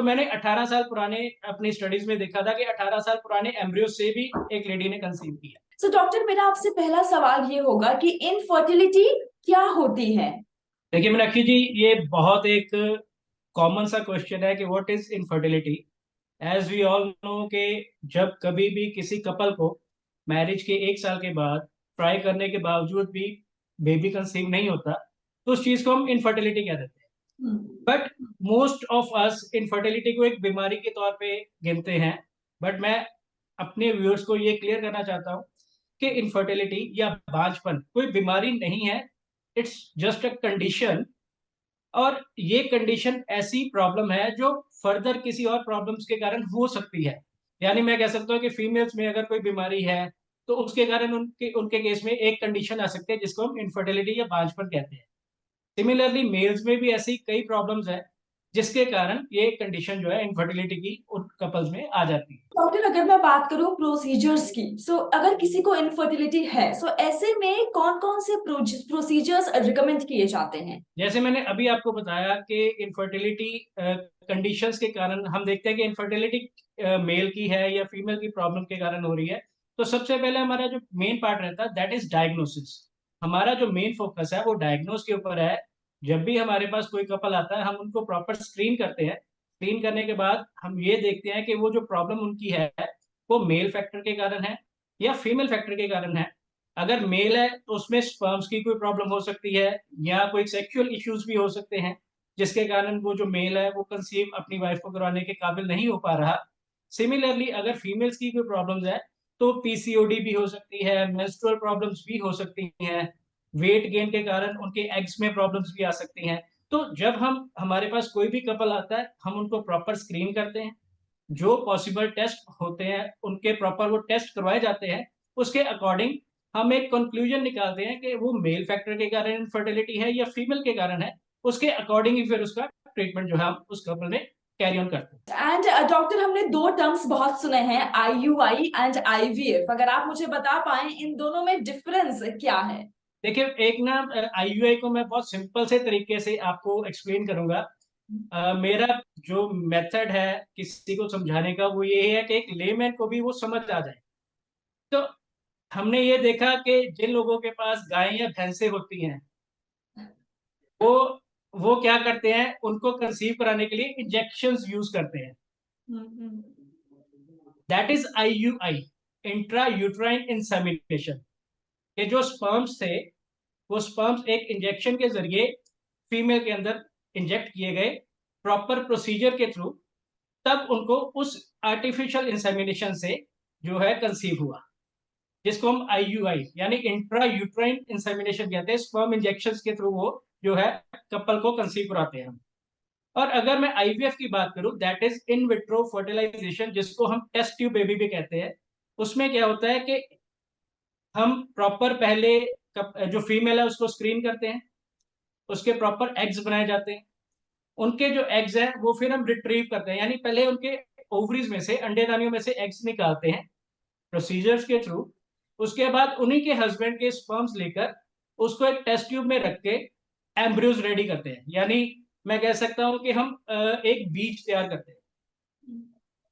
तो मैंने 18 साल पुराने अपनी स्टडीज में देखा था कि 18 साल पुराने एम्ब्रियो से भी एक लेडी ने कंसीव किया। सो डॉक्टर, मेरा आपसे पहला सवाल ये होगा कि इनफर्टिलिटी क्या होती है? देखिए मीनाक्षी जी, ये बहुत एक कॉमन सा क्वेश्चन है कि what is infertility. As we all know कि जब कभी भी किसी कपल को मैरिज के 1 साल के बाद ट्राई करने के बावजूद भी बेबी कंसीव नहीं होता, तो उस चीज को हम इनफर्टिलिटी कह देते हैं। Hmm. But most of us infertility को एक बीमारी के तौर पे गिनते हैं। बट मैं अपने व्यूअर्स को ये क्लियर करना चाहता हूँ कि इनफर्टिलिटी या बांझपन कोई बीमारी नहीं है। It's just a condition. और ये कंडीशन ऐसी प्रॉब्लम है जो फर्दर किसी और प्रॉब्लम्स के कारण हो सकती है। यानी मैं कह सकता हूँ कि फीमेल्स में अगर कोई बीमारी है तो उसके कारण उनके उनके केस में एक कंडीशन आ सकती है जिसको हम इनफर्टिलिटी या बांझपन कहते हैं। सिमिलरली मेल्स में भी ऐसी कई प्रॉब्लम्स हैं जिसके कारण ये कंडीशन जो है इनफर्टिलिटी की उन कपल्स में आ जाती है। डॉक्टर, अगर मैं बात करूं प्रोसीजर्स की, सो अगर किसी को इनफर्टिलिटी है, सो ऐसे में कौन कौन से प्रोसीजर्स रिकमेंड किए जाते हैं? जैसे मैंने अभी आपको बताया कि इनफर्टिलिटी कंडीशंस के कारण हम देखते हैं कि इनफर्टिलिटी मेल की है या फीमेल की प्रॉब्लम के कारण हो रही है। तो सबसे पहले हमारा जो मेन पार्ट रहता है दैट इज डायग्नोसिस। हमारा जो मेन फोकस है वो डायग्नोस के ऊपर है। जब भी हमारे पास कोई कपल आता है हम उनको प्रॉपर स्क्रीन करते हैं। स्क्रीन करने के बाद हम ये देखते हैं कि वो जो प्रॉब्लम उनकी है वो मेल फैक्टर के कारण है या फीमेल फैक्टर के कारण है। अगर मेल है तो उसमें स्पर्म्स की कोई प्रॉब्लम हो सकती है या कोई सेक्सुअल इश्यूज भी हो सकते हैं जिसके कारण वो जो मेल है वो कंसीव अपनी वाइफ को करवाने के काबिल नहीं हो पा रहा। सिमिलरली अगर फीमेल्स की कोई प्रॉब्लम्स है तो पीसीओडी भी हो सकती है, मेंस्ट्रुअल प्रॉब्लम्स भी हो सकती हैं, वेट गेन के कारण उनके एग्स में प्रॉब्लम्स भी आ सकती हैं। तो जब हम हमारे पास कोई भी कपल आता है हम उनको प्रॉपर स्क्रीन करते हैं। जो पॉसिबल टेस्ट होते हैं उनके प्रॉपर वो टेस्ट करवाए जाते हैं। उसके अकॉर्डिंग हम एक कंक्लूजन निकालते हैं कि वो मेल फैक्टर के कारण इनफर्टिलिटी है या फीमेल के कारण है। उसके अकॉर्डिंग ही फिर उसका ट्रीटमेंट जो है हम उस कपल में कैरी ऑन करते हैं। एंड डॉक्टर, हमने दो टर्म्स बहुत सुने हैं, आईयूआई एंड आईवीएफ। अगर आप मुझे बता पाए इन दोनों में डिफरेंस क्या है? देखिए एक ना आईयूआई को मैं बहुत सिंपल से तरीके से आपको एक्सप्लेन करूंगा। मेरा जो मेथड है किसी को समझाने का वो ये है कि एक लेमैन को भी वो समझ आ जाए। तो हमने ये देखा कि जिन लोगों के पास गायें या भैंसें होती हैं वो वो क्या करते हैं, उनको कंसीव कराने के लिए इंजेक्शंस यूज करते हैं। Hmm. That is IUI, intra uterine insemination. ये जो स्पर्म्स थे वो स्पर्म्स एक इंजेक्शन के जरिए फीमेल के अंदर इंजेक्ट किए गए प्रॉपर प्रोसीजर के थ्रू। तब उनको उस आर्टिफिशियल इंसेमिनेशन से जो है कंसीव हुआ, जिसको हम आईयूआई यानी इंट्रा यूट्राइन इंसेमिनेशन कहते हैं। स्पर्म इंजेक्शन के थ्रू वो जो है कपल को कंसीव कराते हैं हम। और अगर मैं आईवीएफ की बात करूं that is in vitro fertilisation, जिसको हम टेस्ट ट्यूब बेबी भी कहते हैं। उसमें क्या होता है कि हम प्रॉपर पहले जो फीमेल है उसको स्क्रीन करते हैं। उसके प्रॉपर एग्स बनाए जाते हैं। उनके जो एग्स हैं वो फिर हम रिट्रीव करते हैं, यानी पहले उनके ओवरीज में से अंडेदानियों में से एग्स निकालते हैं प्रोसीजर्स के थ्रू। उसके बाद उन्हीं के हस्बैंड के स्पर्म्स लेकर उसको एक टेस्ट ट्यूब में रख के एम्ब्रियोज रेडी करते हैं। यानी मैं कह सकता हूं कि हम एक बीज तैयार करते हैं।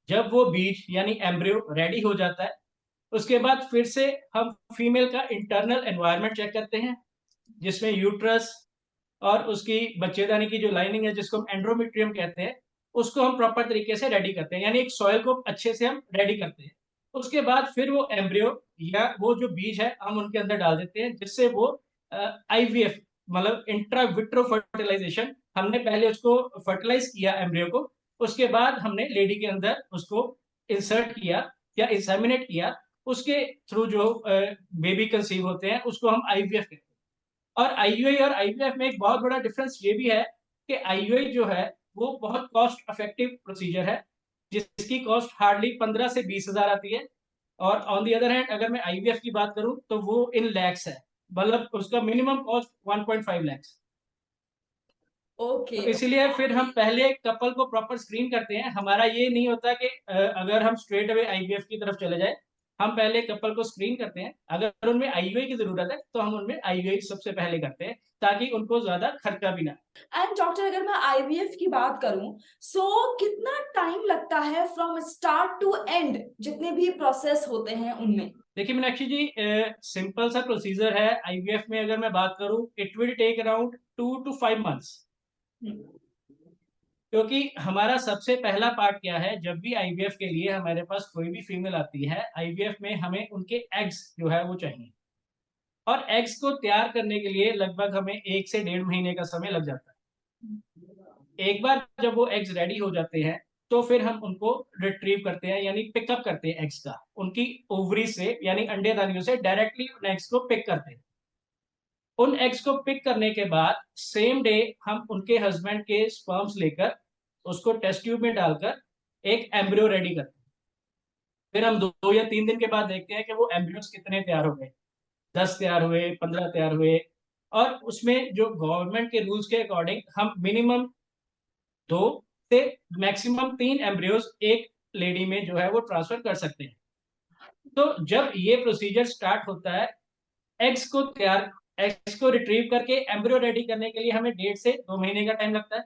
जब वो बीज यानी एम्ब्रियो रेडी हो जाता है उसके बाद फिर से हम फीमेल का इंटरनल एनवायरनमेंट चेक करते हैं जिसमें यूट्रस और उसकी बच्चेदानी की जो लाइनिंग है जिसको हम एंड्रोमेट्रियम कहते हैं उसको हम प्रॉपर तरीके से रेडी करते हैं, यानी एक सॉइल को अच्छे से हम रेडी करते हैं। उसके बाद फिर वो एम्ब्रियो या वो जो बीज है हम उनके अंदर डाल देते हैं जिससे वो आईवीएफ मतलब इंट्रा विट्रो फर्टिलाइजेशन, हमने पहले उसको फर्टिलाइज किया एम्ब्रियो को। उसके बाद हमने लेडी के अंदर उसको इंसर्ट किया या इंसेमिनेट किया। उसके थ्रू जो बेबी कंसीव होते हैं उसको हम आईवीएफ कहते हैं। और आईयूआई और आईवीएफ में एक बहुत बड़ा डिफरेंस ये भी है कि आईयूआई जो है वो बहुत कॉस्ट इफेक्टिव प्रोसीजर है जिसकी कॉस्ट हार्डली 15 से 20 हजार आती है। और ऑन दी अदर हैंड अगर मैं आईवीएफ की बात करूं तो वो इन लैक्स है, मतलब उसका मिनिमम कॉस्ट 1.5 लैक्स। ओके। तो इसीलिए फिर हम पहले कपल को प्रॉपर स्क्रीन करते हैं। हमारा ये नहीं होता कि अगर हम स्ट्रेट अवे आईवीएफ की तरफ चले जाए। हम पहले कपल को स्क्रीन करते हैं, अगर उनमें आईयूआई की जरूरत है तो हम उनमें आईयूआई सबसे पहले करते हैं, ताकि उनको ज्यादा खर्चा भी ना। एंड डॉक्टर अगर मैं आईवीएफ की बात करूं, सो कितना टाइम लगता है फ्रॉम स्टार्ट टू एंड, जितने भी प्रोसेस होते हैं उनमें? देखिए मीनाक्षी जी, सिंपल सा प्रोसीजर है आईवीएफ में। अगर मैं बात करूं, it will take around 2 to 5 months। क्योंकि हमारा सबसे पहला पार्ट क्या है, जब भी आईवीएफ के लिए हमारे पास कोई भी फीमेल आती है, आईवीएफ में हमें उनके एग्स जो है वो चाहिए, और एग्स को तैयार करने के लिए लगभग हमें 1 से 1.5 महीने का समय लग जाता है। एक बार जब वो एग्स रेडी हो जाते हैं, तो फिर हम उनको रिट्रीव करते हैं, यानी पिकअप करते हैं एग्स का, उनकी ओवरी से यानी अंडेदानियों से डायरेक्टली उन एग्स को पिक करते हैं। उन एग्स को पिक करने के बाद सेम डे हम उनके हस्बैंड के स्पर्म्स लेकर उसको टेस्ट ट्यूब में डालकर एक एम्ब्रियो रेडी करते हैं। फिर हम 2 या 3 दिन के बाद देखते हैं कि वो एम्ब्रियोस कितने तैयार हो गए, 10 तैयार हुए, 15 तैयार हुए। और उसमें जो गवर्नमेंट के रूल्स के अकॉर्डिंग हम मिनिमम 2 से मैक्सिमम 3 एम्ब्रियोस एक लेडी में जो है वो ट्रांसफर कर सकते हैं। तो जब ये प्रोसीजर स्टार्ट होता है, एग्स को रिट्रीव करके एम्ब्रियो रेडी करने के लिए हमें 1.5 से 2 महीने का टाइम लगता है।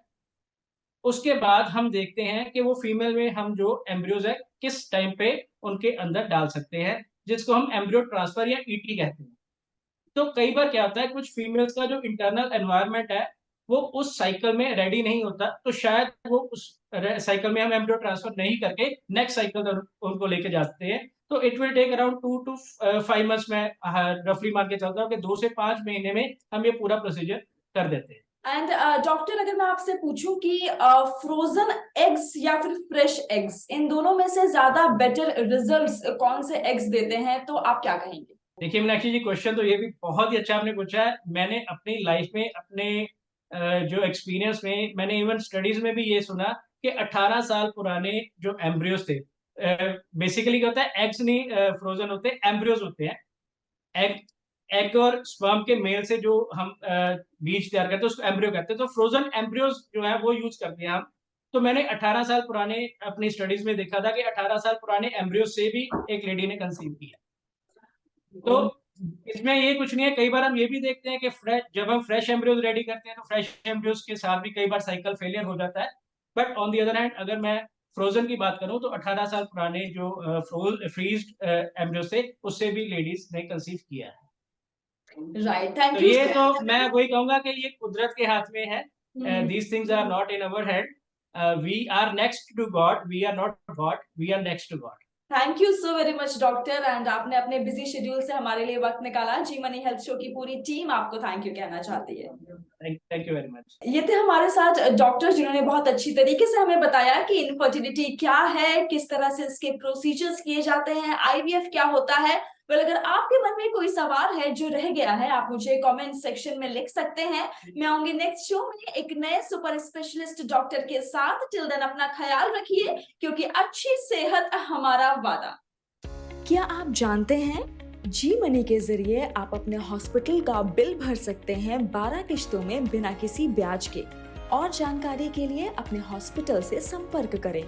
उसके बाद हम देखते हैं कि वो फीमेल में हम जो एम्ब्रियोज है किस टाइम पे उनके अंदर डाल सकते हैं, जिसको हम एम्ब्रियो ट्रांसफर या ईटी कहते हैं। तो कई बार क्या होता है, कुछ फीमेल्स का जो इंटरनल एनवायरनमेंट है वो उस साइकिल में रेडी नहीं होता, तो शायद वो उस साइकिल में हम एम्ब्रियो ट्रांसफर नहीं करके नेक्स्ट साइकिल तक उनको लेके जाते हैं। तो it will take around 2 to 5 months में रफली मान के चलता हूँ कि 2 से 5 महीने में हम ये पूरा प्रोसीजर कर देते हैं। एंड डॉक्टर अगर मैं आपसे पूछूं कि फ्रोजन एग्स या फिर फ्रेश एग्स, इन दोनों में से ज्यादा बेटर रिजल्ट्स कौन से एग्स देते हैं, तो आप क्या कहेंगे? देखिए मीनाक्षी जी, क्वेश्चन तो ये भी बहुत ही अच्छा आपने पूछा है। मैंने अपनी लाइफ में अपने जो एक्सपीरियंस में, मैंने इवन स्टडीज में भी ये सुना कि 18 साल पुराने जो एम्ब्रियोज थे, बेसिकली क्या होता है, एग्स नहीं फ्रोजन होते, एम्ब्रियोज होते हैं। एग एग और स्पर्म के मेल से जो हम बीज तैयार करते हैं उसको एम्ब्रियो कहते हैं। तो फ्रोजन एम्ब्रियोज जो है वो यूज करते हैं हम। तो मैंने 18 साल पुराने अपनी स्टडीज में देखा था कि 18 साल पुराने एम्ब्रियो से भी एक लेडी ने कंसीव किया। तो इसमें ये कुछ नहीं है। कई बार हम ये भी देखते हैं कि जब हम फ्रेश एम्ब्रियोज रेडी करते हैं तो फ्रेश एम्ब्रियोज के साथ भी कई बार साइकिल फेलियर हो जाता है। But on the other hand, अगर मैं फ्रोजन की बात करूं तो 18 साल पुराने जो फ्रीज्ड एम्ब्रियो से, उससे भी लेडीज ने कंसीव किया है। राइट, थैंक तो यू। ये तो मैं वही कहूंगा कि ये कुदरत के हाथ में है। These things are not in our hand. We are next to God, we are not God, we are next to God. Thank you so very much doctor, and आपने अपने बिजी शेड्यूल से हमारे लिए वक्त निकाला। जी मनी हेल्थ शो की पूरी team आपको थैंक यू कहना चाहती है। Thank you very much. ये थे हमारे साथ डॉक्टर, जिन्होंने बहुत अच्छी तरीके से हमें बताया कि इनफर्टिलिटी क्या है, किस तरह से इसके प्रोसीजर्स किए जाते हैं, आईवीएफ क्या होता है। वेल, अगर आपके मन में कोई सवाल है जो रह गया है, आप मुझे कमेंट सेक्शन में लिख सकते हैं। मैं आऊंगी नेक्स्ट शो में एक नए सुपर स्पेशलिस्ट डॉक्टर के साथ। टिल देन अपना ख्याल रखिए, क्योंकि अच्छी सेहत हमारा वादा। क्या आप जानते हैं, जी मनी के जरिए आप अपने हॉस्पिटल का बिल भर सकते हैं 12 किश्तों में बिना किसी ब्याज के। और जानकारी के लिए अपने हॉस्पिटल से संपर्क करें।